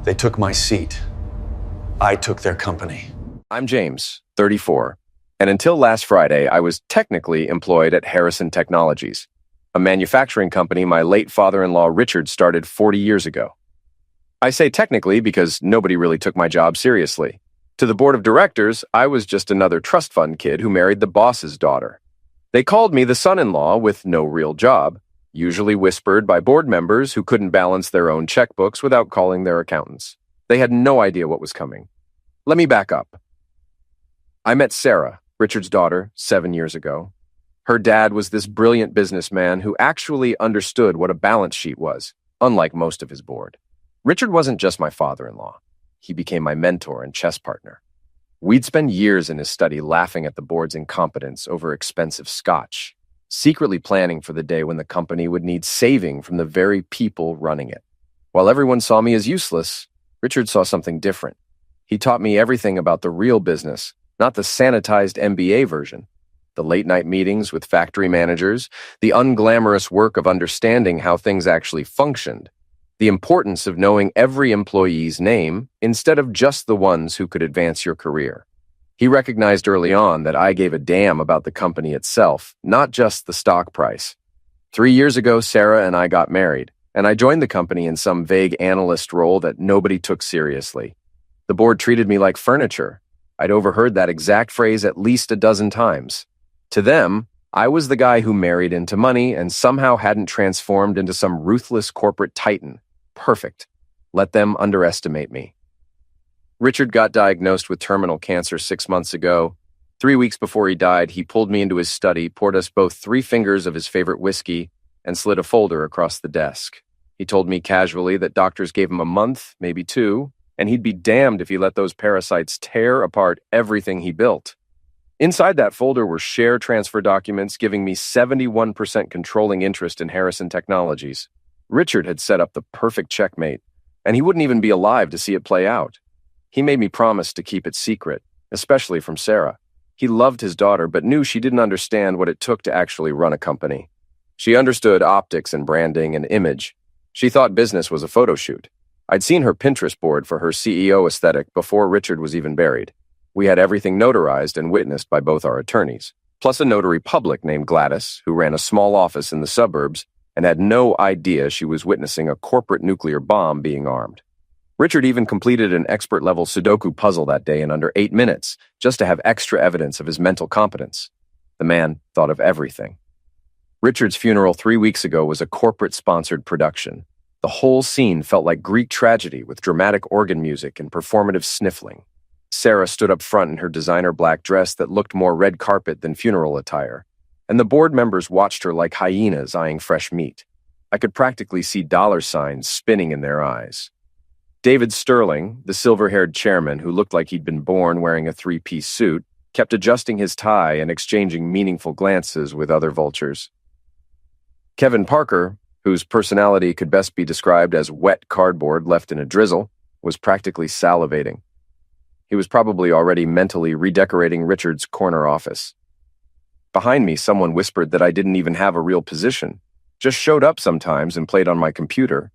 They took my seat. I took their company. I'm James, 34, and until last Friday, I was technically employed at Harrison Technologies, a manufacturing company my late father-in-law Richard started 40 years ago. I say technically because nobody really took my job seriously. To the board of directors, I was just another trust fund kid who married the boss's daughter. They called me the son-in-law with no real job, usually whispered by board members who couldn't balance their own checkbooks without calling their accountants. They had no idea what was coming. Let me back up. I met Sarah, Richard's daughter, 7 years ago. Her dad was this brilliant businessman who actually understood what a balance sheet was, unlike most of his board. Richard wasn't just my father-in-law. He became my mentor and chess partner. We'd spend years in his study laughing at the board's incompetence over expensive scotch, secretly planning for the day when the company would need saving from the very people running it. While everyone saw me as useless, Richard saw something different. He taught me everything about the real business, not the sanitized MBA version. The late-night meetings with factory managers, the unglamorous work of understanding how things actually functioned, the importance of knowing every employee's name instead of just the ones who could advance your career. He recognized early on that I gave a damn about the company itself, not just the stock price. 3 years ago, Sarah and I got married, and I joined the company in some vague analyst role that nobody took seriously. The board treated me like furniture. I'd overheard that exact phrase at least a dozen times. To them, I was the guy who married into money and somehow hadn't transformed into some ruthless corporate titan. Perfect. Let them underestimate me. Richard got diagnosed with terminal cancer 6 months ago. 3 weeks before he died, he pulled me into his study, poured us both 3 fingers of his favorite whiskey, and slid a folder across the desk. He told me casually that doctors gave him a month, maybe 2, and he'd be damned if he let those parasites tear apart everything he built. Inside that folder were share transfer documents giving me 71% controlling interest in Harrison Technologies. Richard had set up the perfect checkmate, and he wouldn't even be alive to see it play out. He made me promise to keep it secret, especially from Sarah. He loved his daughter, but knew she didn't understand what it took to actually run a company. She understood optics and branding and image. She thought business was a photo shoot. I'd seen her Pinterest board for her CEO aesthetic before Richard was even buried. We had everything notarized and witnessed by both our attorneys, plus a notary public named Gladys, who ran a small office in the suburbs and had no idea she was witnessing a corporate nuclear bomb being armed. Richard even completed an expert-level Sudoku puzzle that day in under 8 minutes, just to have extra evidence of his mental competence. The man thought of everything. Richard's funeral 3 weeks ago was a corporate-sponsored production. The whole scene felt like Greek tragedy with dramatic organ music and performative sniffling. Sarah stood up front in her designer black dress that looked more red carpet than funeral attire, and the board members watched her like hyenas eyeing fresh meat. I could practically see dollar signs spinning in their eyes. David Sterling, the silver-haired chairman who looked like he'd been born wearing a 3-piece suit, kept adjusting his tie and exchanging meaningful glances with other vultures. Kevin Parker, whose personality could best be described as wet cardboard left in a drizzle, was practically salivating. He was probably already mentally redecorating Richard's corner office. Behind me, someone whispered that I didn't even have a real position, just showed up sometimes and played on my computer.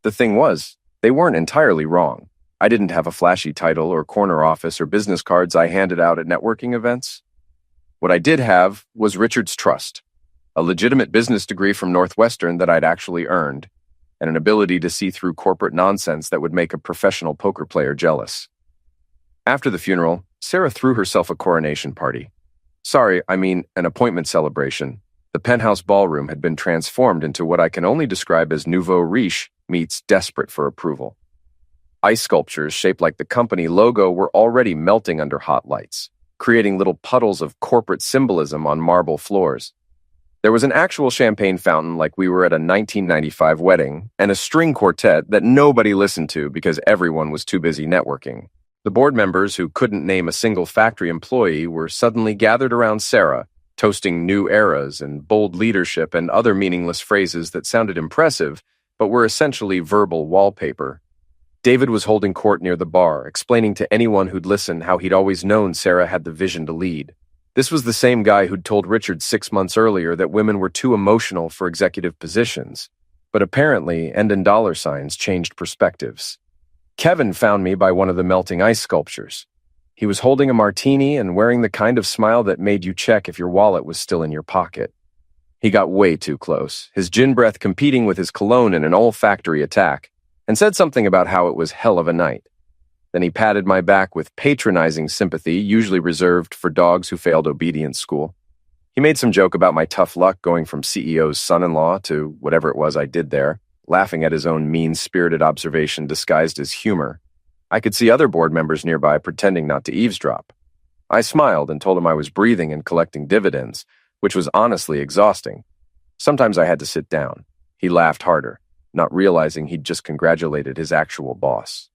The thing was, they weren't entirely wrong. I didn't have a flashy title or corner office or business cards I handed out at networking events. What I did have was Richard's trust, a legitimate business degree from Northwestern that I'd actually earned, and an ability to see through corporate nonsense that would make a professional poker player jealous. After the funeral, Sarah threw herself a coronation party. Sorry, I mean an appointment celebration. The penthouse ballroom had been transformed into what I can only describe as nouveau riche meets desperate for approval. Ice sculptures shaped like the company logo were already melting under hot lights, creating little puddles of corporate symbolism on marble floors. There was an actual champagne fountain like we were at a 1995 wedding, and a string quartet that nobody listened to because everyone was too busy networking. The board members who couldn't name a single factory employee were suddenly gathered around Sarah, toasting new eras and bold leadership and other meaningless phrases that sounded impressive, but were essentially verbal wallpaper. David was holding court near the bar, explaining to anyone who'd listen how he'd always known Sarah had the vision to lead. This was the same guy who'd told Richard 6 months earlier that women were too emotional for executive positions. But apparently, end in dollar signs changed perspectives. Kevin found me by one of the melting ice sculptures. He was holding a martini and wearing the kind of smile that made you check if your wallet was still in your pocket. He got way too close, his gin breath competing with his cologne in an olfactory attack, and said something about how it was hell of a night. Then he patted my back with patronizing sympathy, usually reserved for dogs who failed obedience school. He made some joke about my tough luck going from CEO's son-in-law to whatever it was I did there, laughing at his own mean-spirited observation disguised as humor. I could see other board members nearby pretending not to eavesdrop. I smiled and told him I was breathing and collecting dividends, which was honestly exhausting. Sometimes I had to sit down. He laughed harder, not realizing he'd just congratulated his actual boss.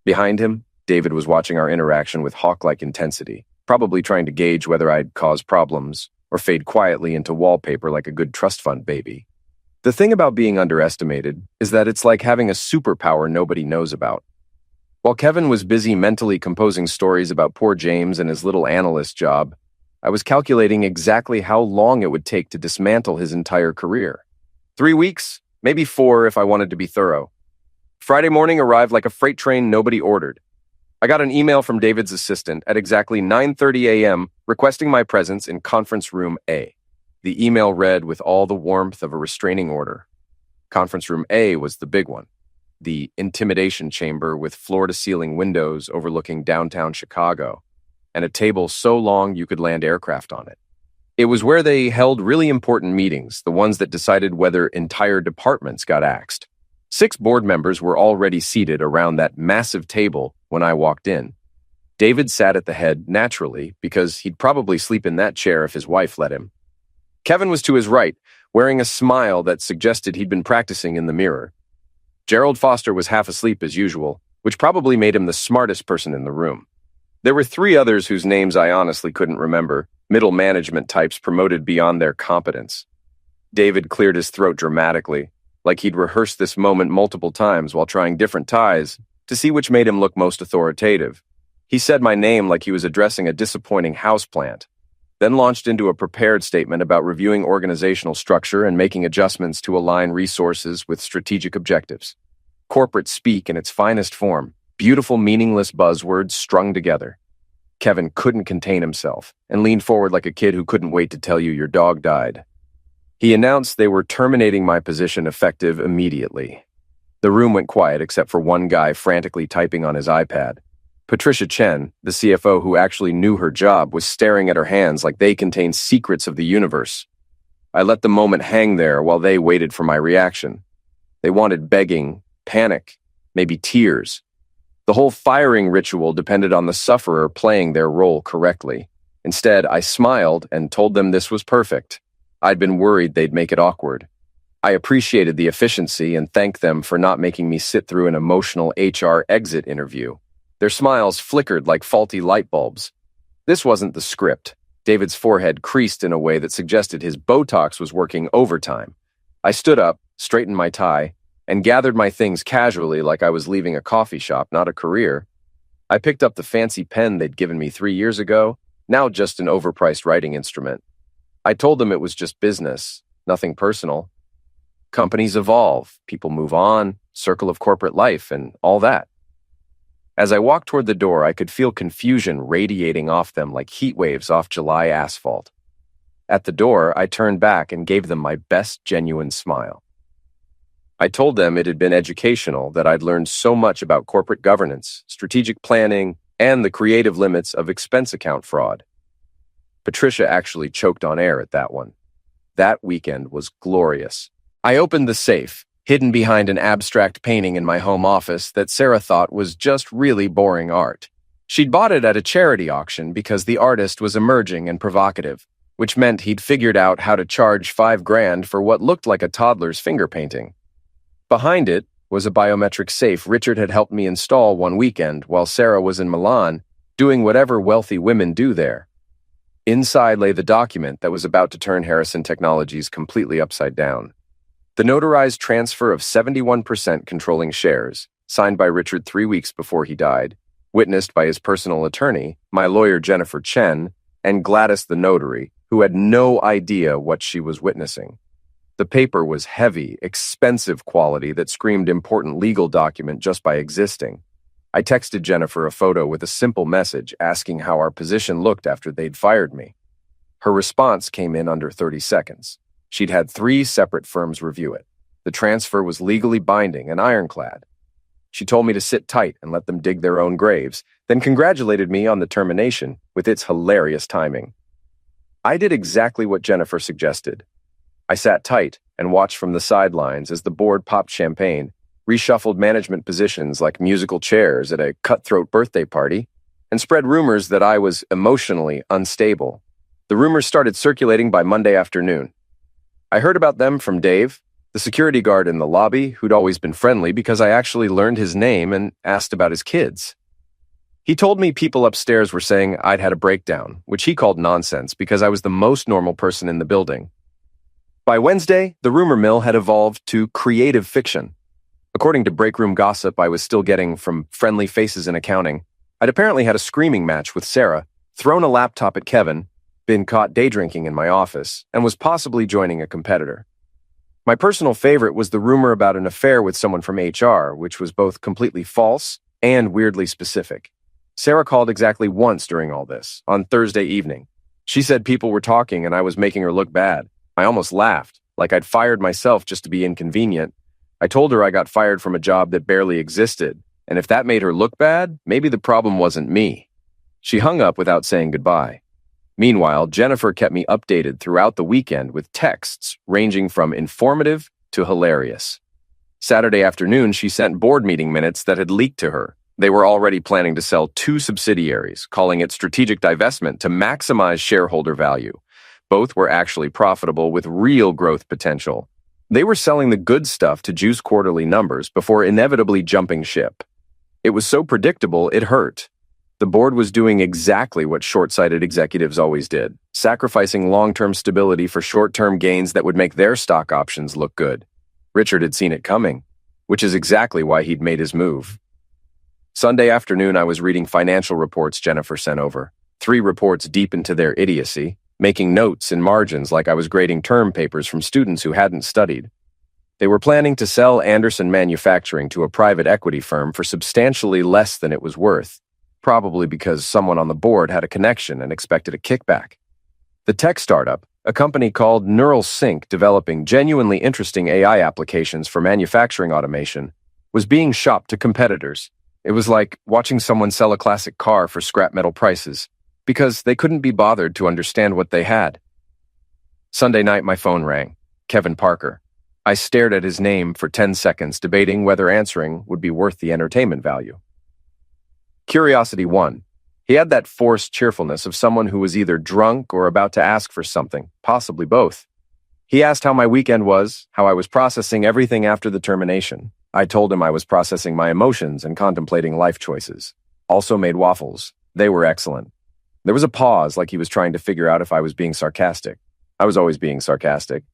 Behind him, David was watching our interaction with hawk-like intensity, probably trying to gauge whether I'd cause problems or fade quietly into wallpaper like a good trust fund baby. The thing about being underestimated is that it's like having a superpower nobody knows about. While Kevin was busy mentally composing stories about poor James and his little analyst job, I was calculating exactly how long it would take to dismantle his entire career. 3 weeks, maybe 4 if I wanted to be thorough. Friday morning arrived like a freight train nobody ordered. I got an email from David's assistant at exactly 9:30 a.m. requesting my presence in conference room A. The email read with all the warmth of a restraining order. Conference room A was the big one, the intimidation chamber with floor-to-ceiling windows overlooking downtown Chicago, and a table so long you could land aircraft on it. It was where they held really important meetings, the ones that decided whether entire departments got axed. 6 board members were already seated around that massive table when I walked in. David sat at the head naturally because he'd probably sleep in that chair if his wife let him. Kevin was to his right, wearing a smile that suggested he'd been practicing in the mirror. Gerald Foster was half asleep as usual, which probably made him the smartest person in the room. There were 3 others whose names I honestly couldn't remember, middle management types promoted beyond their competence. David cleared his throat dramatically, like he'd rehearsed this moment multiple times while trying different ties to see which made him look most authoritative. He said my name like he was addressing a disappointing houseplant, then launched into a prepared statement about reviewing organizational structure and making adjustments to align resources with strategic objectives. Corporate speak in its finest form, beautiful, meaningless buzzwords strung together. Kevin couldn't contain himself and leaned forward like a kid who couldn't wait to tell you your dog died. He announced they were terminating my position effective immediately. The room went quiet except for one guy frantically typing on his iPad. Patricia Chen, the CFO who actually knew her job, was staring at her hands like they contained secrets of the universe. I let the moment hang there while they waited for my reaction. They wanted begging, panic, maybe tears. The whole firing ritual depended on the sufferer playing their role correctly. Instead, I smiled and told them this was perfect. I'd been worried they'd make it awkward. I appreciated the efficiency and thanked them for not making me sit through an emotional HR exit interview. Their smiles flickered like faulty light bulbs. This wasn't the script. David's forehead creased in a way that suggested his Botox was working overtime. I stood up, straightened my tie, and gathered my things casually like I was leaving a coffee shop, not a career. I picked up the fancy pen they'd given me 3 years ago, now just an overpriced writing instrument. I told them it was just business, nothing personal. Companies evolve, people move on, circle of corporate life, and all that. As I walked toward the door, I could feel confusion radiating off them like heat waves off July asphalt. At the door, I turned back and gave them my best genuine smile. I told them it had been educational, that I'd learned so much about corporate governance, strategic planning, and the creative limits of expense account fraud. Patricia actually choked on air at that one. That weekend was glorious. I opened the safe, hidden behind an abstract painting in my home office that Sarah thought was just really boring art. She'd bought it at a charity auction because the artist was emerging and provocative, which meant he'd figured out how to charge $5,000 for what looked like a toddler's finger painting. Behind it was a biometric safe Richard had helped me install one weekend while Sarah was in Milan, doing whatever wealthy women do there. Inside lay the document that was about to turn Harrison Technologies completely upside down. The notarized transfer of 71% controlling shares, signed by Richard 3 weeks before he died, witnessed by his personal attorney, my lawyer Jennifer Chen, and Gladys the notary, who had no idea what she was witnessing. The paper was heavy, expensive quality that screamed important legal document just by existing. I texted Jennifer a photo with a simple message asking how our position looked after they'd fired me. Her response came in under 30 seconds. She'd had 3 separate firms review it. The transfer was legally binding and ironclad. She told me to sit tight and let them dig their own graves, then congratulated me on the termination with its hilarious timing. I did exactly what Jennifer suggested. I sat tight and watched from the sidelines as the board popped champagne, reshuffled management positions like musical chairs at a cutthroat birthday party, and spread rumors that I was emotionally unstable. The rumors started circulating by Monday afternoon. I heard about them from Dave, the security guard in the lobby, who'd always been friendly because I actually learned his name and asked about his kids. He told me people upstairs were saying I'd had a breakdown, which he called nonsense because I was the most normal person in the building. By Wednesday, the rumor mill had evolved to creative fiction. According to breakroom gossip I was still getting from friendly faces in accounting, I'd apparently had a screaming match with Sarah, thrown a laptop at Kevin, been caught day drinking in my office, and was possibly joining a competitor. My personal favorite was the rumor about an affair with someone from HR, which was both completely false and weirdly specific. Sarah called exactly once during all this, on Thursday evening. She said people were talking and I was making her look bad. I almost laughed, like I'd fired myself just to be inconvenient. I told her I got fired from a job that barely existed, and if that made her look bad, maybe the problem wasn't me. She hung up without saying goodbye. Meanwhile, Jennifer kept me updated throughout the weekend with texts ranging from informative to hilarious. Saturday afternoon, she sent board meeting minutes that had leaked to her. They were already planning to sell 2 subsidiaries, calling it strategic divestment to maximize shareholder value. Both were actually profitable with real growth potential. They were selling the good stuff to juice quarterly numbers before inevitably jumping ship. It was so predictable, it hurt. The board was doing exactly what short-sighted executives always did, sacrificing long-term stability for short-term gains that would make their stock options look good. Richard had seen it coming, which is exactly why he'd made his move. Sunday afternoon, I was reading financial reports Jennifer sent over, 3 reports deep into their idiocy, making notes in margins like I was grading term papers from students who hadn't studied. They were planning to sell Anderson Manufacturing to a private equity firm for substantially less than it was worth, probably because someone on the board had a connection and expected a kickback. The tech startup, a company called Neural Sync developing genuinely interesting AI applications for manufacturing automation, was being shopped to competitors. It was like watching someone sell a classic car for scrap metal prices, because they couldn't be bothered to understand what they had. Sunday night, my phone rang. Kevin Parker. I stared at his name for 10 seconds, debating whether answering would be worth the entertainment value. Curiosity won. He had that forced cheerfulness of someone who was either drunk or about to ask for something, possibly both. He asked how my weekend was, how I was processing everything after the termination. I told him I was processing my emotions and contemplating life choices. Also made waffles. They were excellent. There was a pause, like he was trying to figure out if I was being sarcastic. I was always being sarcastic.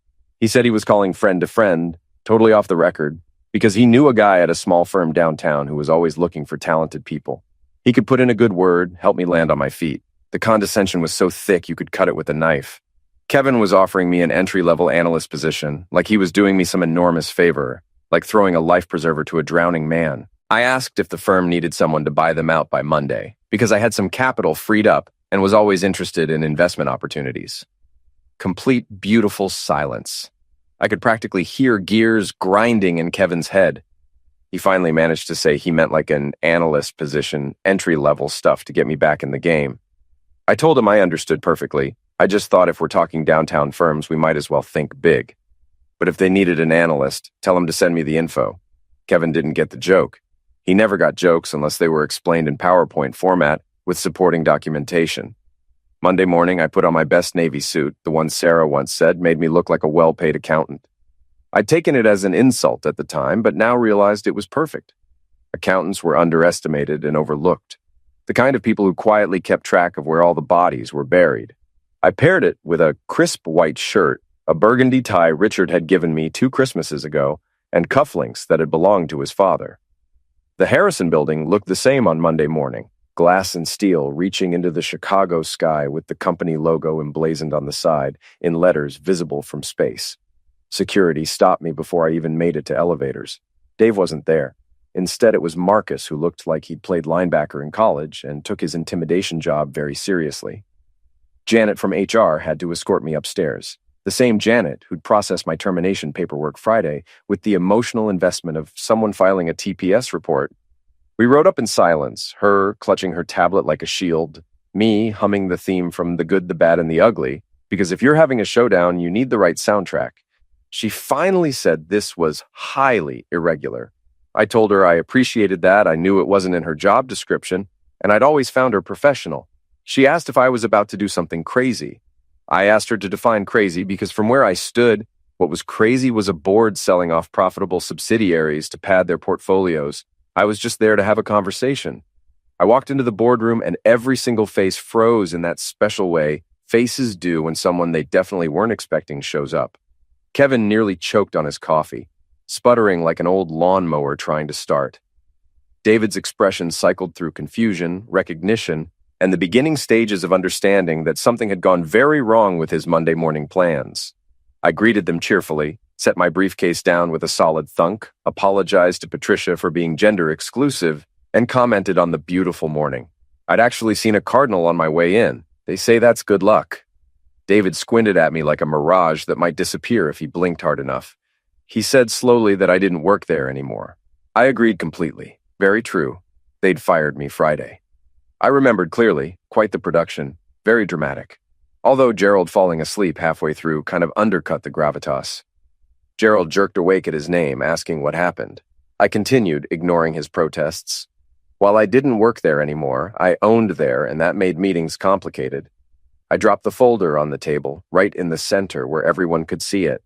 He said he was calling friend to friend, totally off the record, because he knew a guy at a small firm downtown who was always looking for talented people. He could put in a good word, help me land on my feet. The condescension was so thick you could cut it with a knife. Kevin was offering me an entry-level analyst position, like he was doing me some enormous favor, like throwing a life preserver to a drowning man. I asked if the firm needed someone to buy them out by Monday, because I had some capital freed up and was always interested in investment opportunities. Complete beautiful silence. I could practically hear gears grinding in Kevin's head. He finally managed to say he meant like an analyst position, entry-level stuff to get me back in the game. I told him I understood perfectly. I just thought if we're talking downtown firms, we might as well think big. But if they needed an analyst, tell them to send me the info. Kevin didn't get the joke. He never got jokes unless they were explained in PowerPoint format with supporting documentation. Monday morning, I put on my best Navy suit, the one Sarah once said made me look like a well-paid accountant. I'd taken it as an insult at the time, but now realized it was perfect. Accountants were underestimated and overlooked, the kind of people who quietly kept track of where all the bodies were buried. I paired it with a crisp white shirt, a burgundy tie Richard had given me 2 Christmases ago, and cufflinks that had belonged to his father. The Harrison building looked the same on Monday morning, glass and steel reaching into the Chicago sky with the company logo emblazoned on the side in letters visible from space. Security stopped me before I even made it to elevators. Dave wasn't there. Instead, it was Marcus, who looked like he'd played linebacker in college and took his intimidation job very seriously. Janet from HR had to escort me upstairs. The same Janet who'd processed my termination paperwork Friday with the emotional investment of someone filing a TPS report. We rode up in silence, her clutching her tablet like a shield, me humming the theme from The Good, the Bad, and the Ugly, because if you're having a showdown, you need the right soundtrack. She finally said this was highly irregular. I told her I appreciated that, I knew it wasn't in her job description, and I'd always found her professional. She asked if I was about to do something crazy. I asked her to define crazy because from where I stood, what was crazy was a board selling off profitable subsidiaries to pad their portfolios. I was just there to have a conversation. I walked into the boardroom and every single face froze in that special way faces do when someone they definitely weren't expecting shows up. Kevin nearly choked on his coffee, sputtering like an old lawnmower trying to start. David's expression cycled through confusion, recognition, and the beginning stages of understanding that something had gone very wrong with his Monday morning plans. I greeted them cheerfully, set my briefcase down with a solid thunk, apologized to Patricia for being gender exclusive, and commented on the beautiful morning. I'd actually seen a cardinal on my way in. They say that's good luck. David squinted at me like a mirage that might disappear if he blinked hard enough. He said slowly that I didn't work there anymore. I agreed completely. Very true. They'd fired me Friday. I remembered clearly, quite the production, very dramatic. Although Gerald falling asleep halfway through kind of undercut the gravitas. Gerald jerked awake at his name, asking what happened. I continued, ignoring his protests. While I didn't work there anymore, I owned there, and that made meetings complicated. I dropped the folder on the table, right in the center where everyone could see it.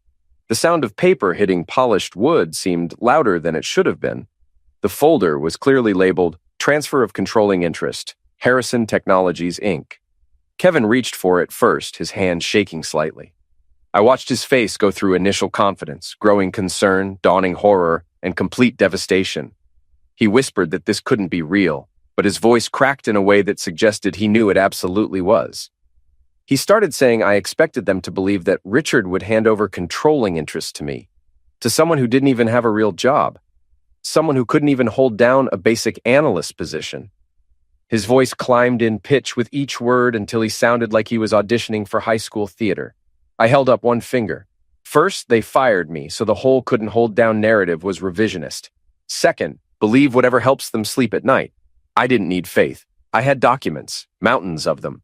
The sound of paper hitting polished wood seemed louder than it should have been. The folder was clearly labeled Transfer of Controlling Interest, Harrison Technologies, Inc. Kevin reached for it first, his hand shaking slightly. I watched his face go through initial confidence, growing concern, dawning horror, and complete devastation. He whispered that this couldn't be real, but his voice cracked in a way that suggested he knew it absolutely was. He started saying I expected them to believe that Richard would hand over controlling interest to me, to someone who didn't even have a real job, someone who couldn't even hold down a basic analyst position. His voice climbed in pitch with each word until he sounded like he was auditioning for high school theater. I held up one finger. First, they fired me, so the whole couldn't hold down narrative was revisionist. Second, believe whatever helps them sleep at night. I didn't need faith. I had documents, mountains of them.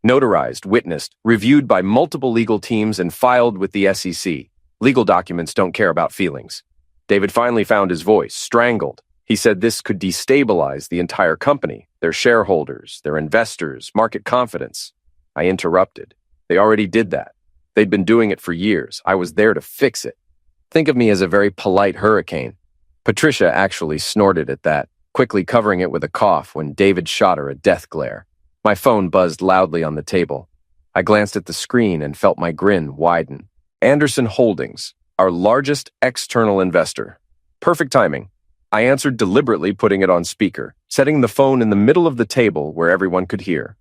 Notarized, witnessed, reviewed by multiple legal teams and filed with the SEC. Legal documents don't care about feelings. David finally found his voice, strangled. He said this could destabilize the entire company, their shareholders, their investors, market confidence. I interrupted. They already did that. They'd been doing it for years. I was there to fix it. Think of me as a very polite hurricane. Patricia actually snorted at that, quickly covering it with a cough when David shot her a death glare. My phone buzzed loudly on the table. I glanced at the screen and felt my grin widen. Anderson Holdings, our largest external investor. Perfect timing. I answered deliberately, putting it on speaker, setting the phone in the middle of the table where everyone could hear.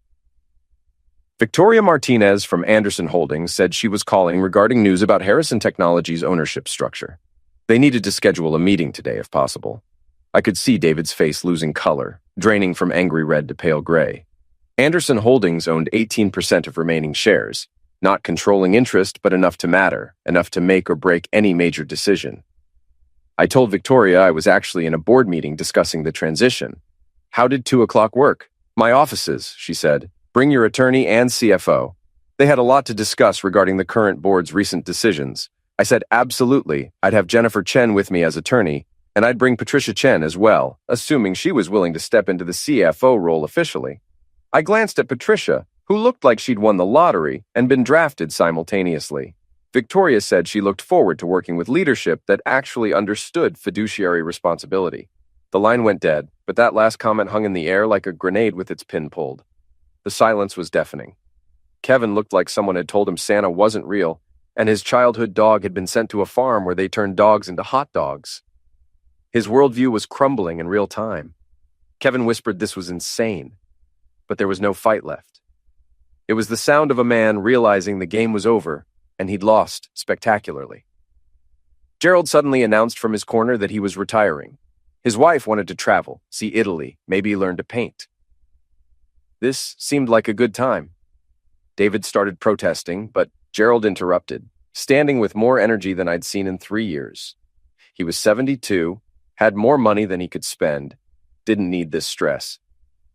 Victoria Martinez from Anderson Holdings said she was calling regarding news about Harrison Technologies' ownership structure. They needed to schedule a meeting today if possible. I could see David's face losing color, draining from angry red to pale gray. Anderson Holdings owned 18% of remaining shares, not controlling interest, but enough to matter, enough to make or break any major decision. I told Victoria I was actually in a board meeting discussing the transition. How did 2 o'clock work? My offices, she said. Bring your attorney and CFO. They had a lot to discuss regarding the current board's recent decisions. I said absolutely, I'd have Jennifer Chen with me as attorney, and I'd bring Patricia Chen as well, assuming she was willing to step into the CFO role officially. I glanced at Patricia, who looked like she'd won the lottery and been drafted simultaneously. Victoria said she looked forward to working with leadership that actually understood fiduciary responsibility. The line went dead, but that last comment hung in the air like a grenade with its pin pulled. The silence was deafening. Kevin looked like someone had told him Santa wasn't real, and his childhood dog had been sent to a farm where they turned dogs into hot dogs. His worldview was crumbling in real time. Kevin whispered this was insane, but there was no fight left. It was the sound of a man realizing the game was over, and he'd lost spectacularly. Gerald suddenly announced from his corner that he was retiring. His wife wanted to travel, see Italy, maybe learn to paint. This seemed like a good time. David started protesting, but Gerald interrupted, standing with more energy than I'd seen in 3 years. He was 72, had more money than he could spend, didn't need this stress.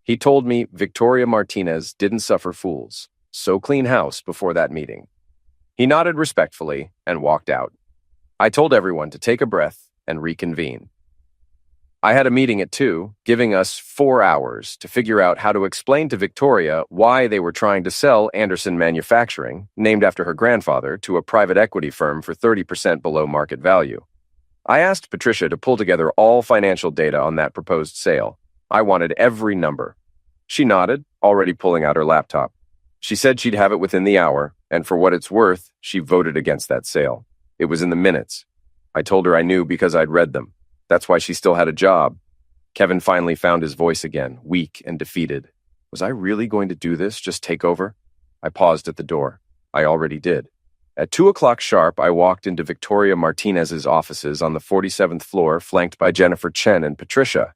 He told me Victoria Martinez didn't suffer fools, so clean house before that meeting. He nodded respectfully and walked out. I told everyone to take a breath and reconvene. I had a meeting at 2, giving us 4 hours to figure out how to explain to Victoria why they were trying to sell Anderson Manufacturing, named after her grandfather, to a private equity firm for 30% below market value. I asked Patricia to pull together all financial data on that proposed sale. I wanted every number. She nodded, already pulling out her laptop. She said she'd have it within the hour, and for what it's worth, she voted against that sale. It was in the minutes. I told her I knew because I'd read them. That's why she still had a job. Kevin finally found his voice again, weak and defeated. Was I really going to do this, just take over? I paused at the door. I already did. At 2 o'clock sharp, I walked into Victoria Martinez's offices on the 47th floor, flanked by Jennifer Chen and Patricia.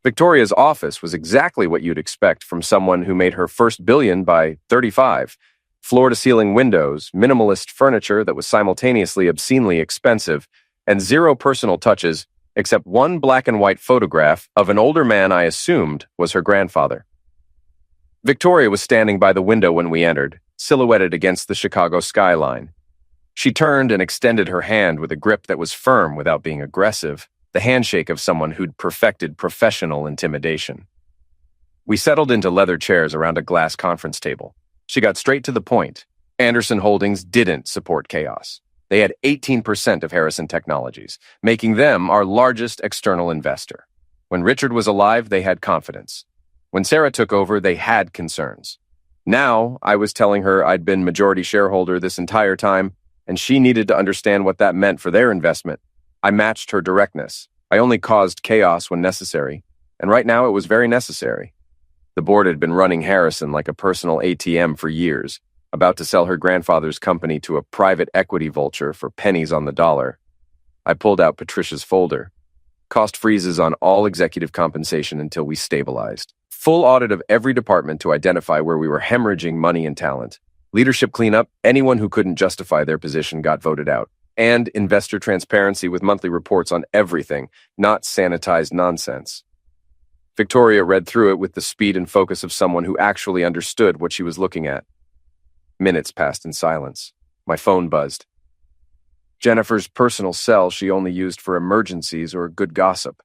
Victoria's office was exactly what you'd expect from someone who made her first billion by 35. Floor-to-ceiling windows, minimalist furniture that was simultaneously obscenely expensive, and 0 personal touches except one black and white photograph of an older man I assumed was her grandfather. Victoria was standing by the window when we entered, silhouetted against the Chicago skyline. She turned and extended her hand with a grip that was firm without being aggressive, the handshake of someone who'd perfected professional intimidation. We settled into leather chairs around a glass conference table. She got straight to the point. Anderson Holdings didn't support chaos. They had 18% of Harrison Technologies, making them our largest external investor. When Richard was alive, they had confidence. When Sarah took over, they had concerns. Now, I was telling her I'd been majority shareholder this entire time, and she needed to understand what that meant for their investment. I matched her directness. I only caused chaos when necessary, and right now it was very necessary. The board had been running Harrison like a personal ATM for years, about to sell her grandfather's company to a private equity vulture for pennies on the dollar. I pulled out Patricia's folder. Cost freezes on all executive compensation until we stabilized. Full audit of every department to identify where we were hemorrhaging money and talent. Leadership cleanup, anyone who couldn't justify their position got voted out. And investor transparency with monthly reports on everything, not sanitized nonsense. Victoria read through it with the speed and focus of someone who actually understood what she was looking at. Minutes passed in silence. My phone buzzed. Jennifer's personal cell she only used for emergencies or good gossip.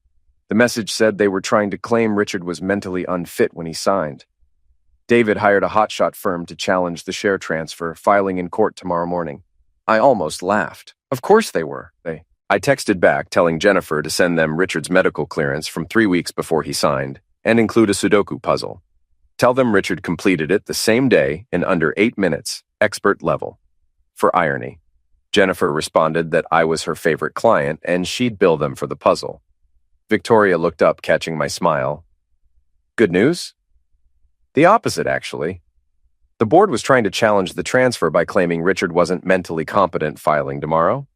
The message said they were trying to claim Richard was mentally unfit when he signed. David hired a hotshot firm to challenge the share transfer, filing in court tomorrow morning. I almost laughed. Of course they were. I texted back telling Jennifer to send them Richard's medical clearance from 3 weeks before he signed and include a Sudoku puzzle. Tell them Richard completed it the same day in under 8 minutes, expert level. For irony, Jennifer responded that I was her favorite client and she'd bill them for the puzzle. Victoria looked up, catching my smile. Good news? The opposite, actually. The board was trying to challenge the transfer by claiming Richard wasn't mentally competent filing tomorrow.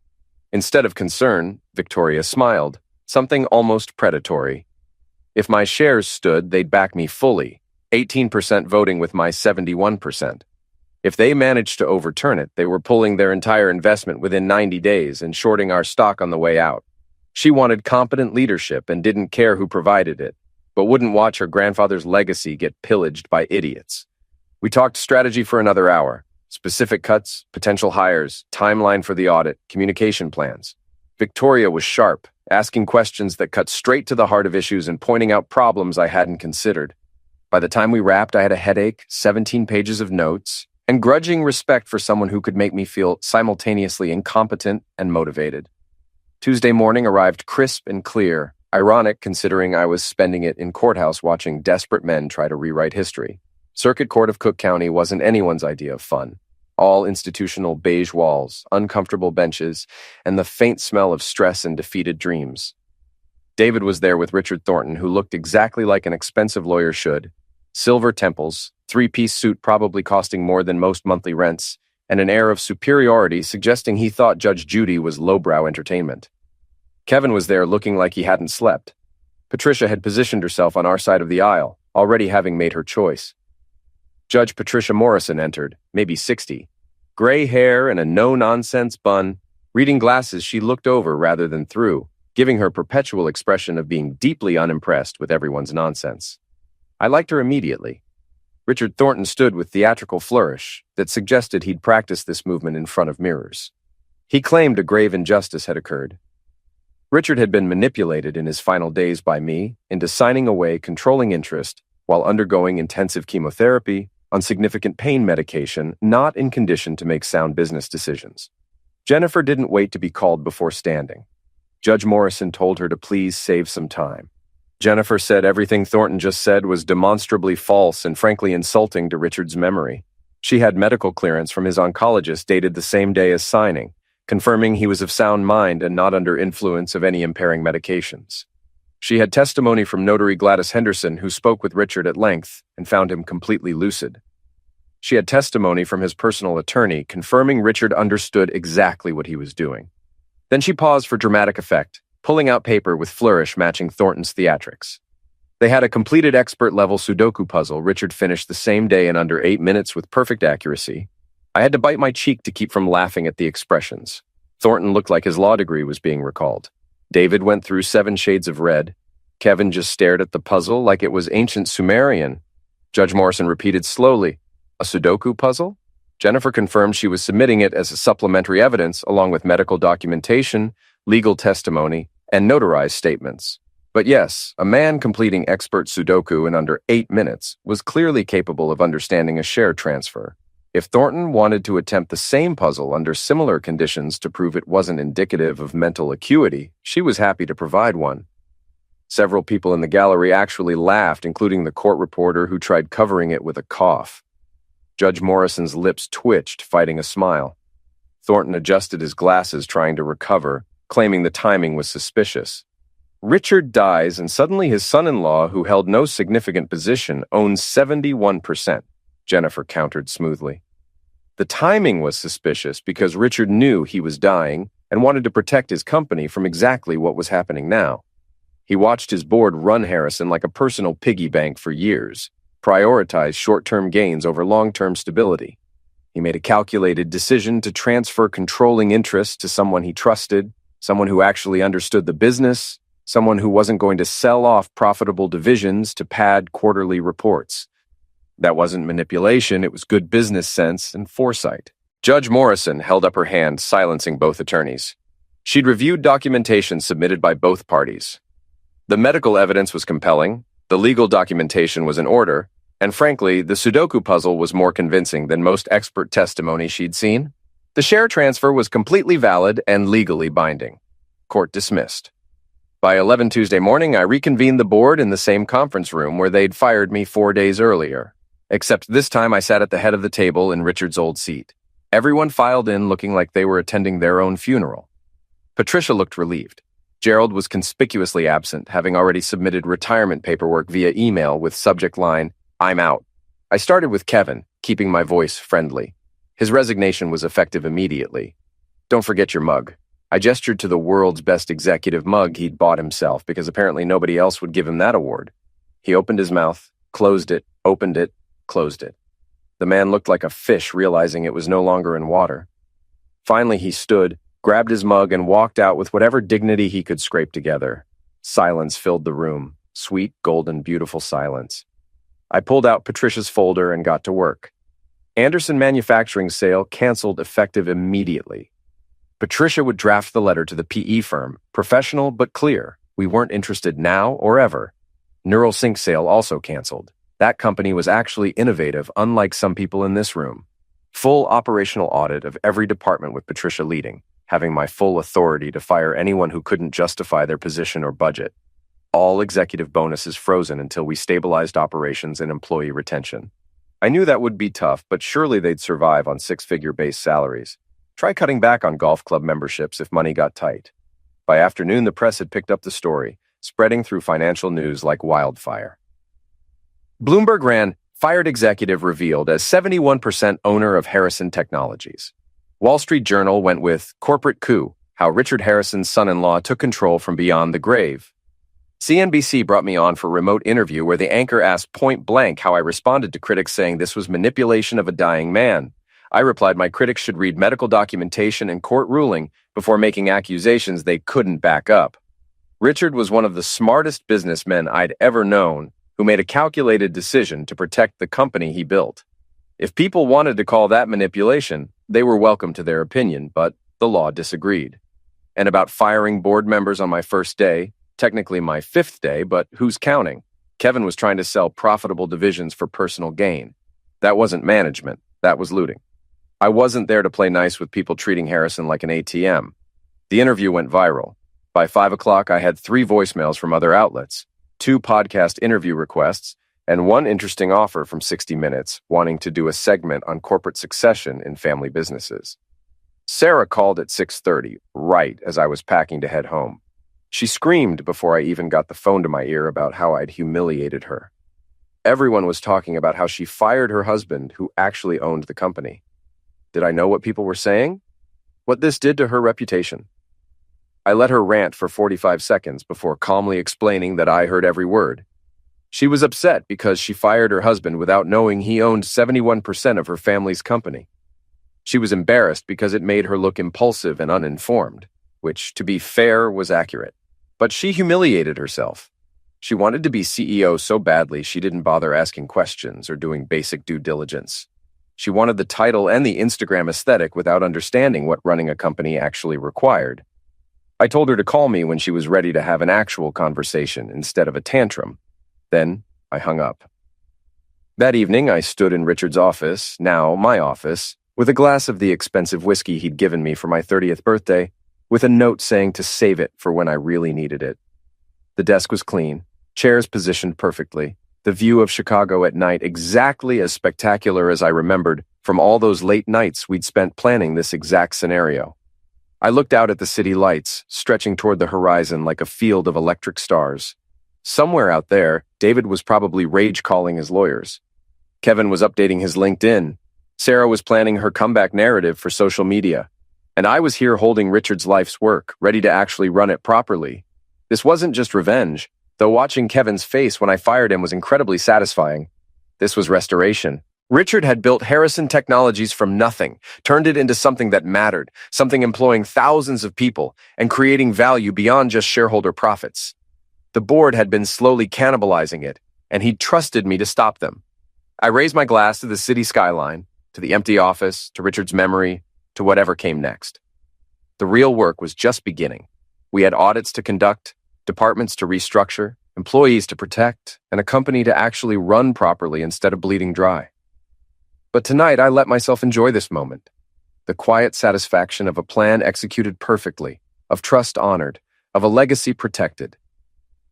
Instead of concern, Victoria smiled, something almost predatory. If my shares stood, they'd back me fully, 18% voting with my 71%. If they managed to overturn it, they were pulling their entire investment within 90 days and shorting our stock on the way out. She wanted competent leadership and didn't care who provided it, but wouldn't watch her grandfather's legacy get pillaged by idiots. We talked strategy for another hour. Specific cuts, potential hires, timeline for the audit, communication plans. Victoria was sharp, asking questions that cut straight to the heart of issues and pointing out problems I hadn't considered. By the time we wrapped, I had a headache, 17 pages of notes, and grudging respect for someone who could make me feel simultaneously incompetent and motivated. Tuesday morning arrived crisp and clear, ironic considering I was spending it in courthouse watching desperate men try to rewrite history. Circuit Court of Cook County wasn't anyone's idea of fun. All institutional beige walls, uncomfortable benches, and the faint smell of stress and defeated dreams. David was there with Richard Thornton, who looked exactly like an expensive lawyer should. Silver temples, 3-piece suit probably costing more than most monthly rents, and an air of superiority suggesting he thought Judge Judy was lowbrow entertainment. Kevin was there looking like he hadn't slept. Patricia had positioned herself on our side of the aisle, already having made her choice. Judge Patricia Morrison entered, maybe 60. Gray hair and a no-nonsense bun. Reading glasses she looked over rather than through, giving her perpetual expression of being deeply unimpressed with everyone's nonsense. I liked her immediately. Richard Thornton stood with theatrical flourish that suggested he'd practiced this movement in front of mirrors. He claimed a grave injustice had occurred. Richard had been manipulated in his final days by me into signing away controlling interest while undergoing intensive chemotherapy on significant pain medication, not in condition to make sound business decisions. Jennifer didn't wait to be called before standing. Judge Morrison told her to please save some time. Jennifer said everything Thornton just said was demonstrably false and frankly insulting to Richard's memory. She had medical clearance from his oncologist dated the same day as signing, confirming he was of sound mind and not under influence of any impairing medications. She had testimony from Notary Gladys Henderson, who spoke with Richard at length and found him completely lucid. She had testimony from his personal attorney, confirming Richard understood exactly what he was doing. Then she paused for dramatic effect, pulling out paper with flourish matching Thornton's theatrics. They had a completed expert-level Sudoku puzzle Richard finished the same day in under 8 minutes with perfect accuracy. I had to bite my cheek to keep from laughing at the expressions. Thornton looked like his law degree was being recalled. David went through 7 shades of red. Kevin just stared at the puzzle like it was ancient Sumerian. Judge Morrison repeated slowly, "A Sudoku puzzle?" Jennifer confirmed she was submitting it as a supplementary evidence along with medical documentation, legal testimony, and notarized statements. But yes, a man completing expert Sudoku in under 8 minutes was clearly capable of understanding a share transfer. If Thornton wanted to attempt the same puzzle under similar conditions to prove it wasn't indicative of mental acuity, she was happy to provide one. Several people in the gallery actually laughed, including the court reporter who tried covering it with a cough. Judge Morrison's lips twitched, fighting a smile. Thornton adjusted his glasses, trying to recover, claiming the timing was suspicious. Richard dies, and suddenly his son-in-law, who held no significant position, owns 71%, Jennifer countered smoothly. The timing was suspicious because Richard knew he was dying and wanted to protect his company from exactly what was happening now. He watched his board run Harrison like a personal piggy bank for years, prioritize short-term gains over long-term stability. He made a calculated decision to transfer controlling interest to someone he trusted, someone who actually understood the business, someone who wasn't going to sell off profitable divisions to pad quarterly reports. That wasn't manipulation, it was good business sense and foresight. Judge Morrison held up her hand, silencing both attorneys. She'd reviewed documentation submitted by both parties. The medical evidence was compelling, the legal documentation was in order, and frankly, the Sudoku puzzle was more convincing than most expert testimony she'd seen. The share transfer was completely valid and legally binding. Court dismissed. By 11 Tuesday morning, I reconvened the board in the same conference room where they'd fired me 4 days earlier. Except this time I sat at the head of the table in Richard's old seat. Everyone filed in looking like they were attending their own funeral. Patricia looked relieved. Gerald was conspicuously absent, having already submitted retirement paperwork via email with subject line, "I'm out." I started with Kevin, keeping my voice friendly. His resignation was effective immediately. "Don't forget your mug." I gestured to the world's best executive mug he'd bought himself because apparently nobody else would give him that award. He opened his mouth, closed it, opened it, closed it. The man looked like a fish, realizing it was no longer in water. Finally, he stood, grabbed his mug, and walked out with whatever dignity he could scrape together. Silence filled the room, sweet, golden, beautiful silence. I pulled out Patricia's folder and got to work. Anderson Manufacturing sale canceled effective immediately. Patricia would draft the letter to the PE firm, professional but clear. We weren't interested now or ever. Neural Sync sale also canceled. That company was actually innovative, unlike some people in this room. Full operational audit of every department with Patricia leading, having my full authority to fire anyone who couldn't justify their position or budget. All executive bonuses frozen until we stabilized operations and employee retention. I knew that would be tough, but surely they'd survive on 6-figure base salaries. Try cutting back on golf club memberships if money got tight. By afternoon, the press had picked up the story, spreading through financial news like wildfire. Bloomberg ran Fired executive revealed as 71% owner of Harrison Technologies. Wall Street Journal went with corporate coup, how Richard Harrison's son-in-law took control from beyond the grave. CNBC brought me on for a remote interview where the anchor asked point blank how I responded to critics saying this was manipulation of a dying man. I replied my critics should read medical documentation and court ruling before making accusations they couldn't back up. Richard was one of the smartest businessmen I'd ever known who made a calculated decision to protect the company he built. If people wanted to call that manipulation, they were welcome to their opinion, but the law disagreed. And about firing board members on my first day, technically my fifth day, but who's counting? Kevin was trying to sell profitable divisions for personal gain. That wasn't management, that was looting. I wasn't there to play nice with people treating Harrison like an ATM. The interview went viral. By 5 o'clock, I had 3 voicemails from other outlets, 2 podcast interview requests, and 1 interesting offer from 60 Minutes wanting to do a segment on corporate succession in family businesses. Sarah called at 6:30, right as I was packing to head home. She screamed before I even got the phone to my ear about how I'd humiliated her. Everyone was talking about how she fired her husband, who actually owned the company. Did I know what people were saying? What this did to her reputation? I let her rant for 45 seconds before calmly explaining that I heard every word. She was upset because she fired her husband without knowing he owned 71% of her family's company. She was embarrassed because it made her look impulsive and uninformed, which, to be fair, was accurate. But she humiliated herself. She wanted to be CEO so badly she didn't bother asking questions or doing basic due diligence. She wanted the title and the Instagram aesthetic without understanding what running a company actually required. I told her to call me when she was ready to have an actual conversation instead of a tantrum. Then I hung up. That evening, I stood in Richard's office, now my office, with a glass of the expensive whiskey he'd given me for my 30th birthday, with a note saying to save it for when I really needed it. The desk was clean, chairs positioned perfectly, the view of Chicago at night exactly as spectacular as I remembered from all those late nights we'd spent planning this exact scenario. I looked out at the city lights, stretching toward the horizon like a field of electric stars. Somewhere out there, David was probably rage-calling his lawyers. Kevin was updating his LinkedIn. Sarah was planning her comeback narrative for social media. And I was here holding Richard's life's work, ready to actually run it properly. This wasn't just revenge, though watching Kevin's face when I fired him was incredibly satisfying. This was restoration. Richard had built Harrison Technologies from nothing, turned it into something that mattered, something employing thousands of people and creating value beyond just shareholder profits. The board had been slowly cannibalizing it, and he'd trusted me to stop them. I raised my glass to the city skyline, to the empty office, to Richard's memory, to whatever came next. The real work was just beginning. We had audits to conduct, departments to restructure, employees to protect, and a company to actually run properly instead of bleeding dry. But tonight, I let myself enjoy this moment. The quiet satisfaction of a plan executed perfectly, of trust honored, of a legacy protected.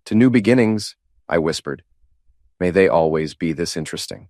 To new beginnings, I whispered, may they always be this interesting.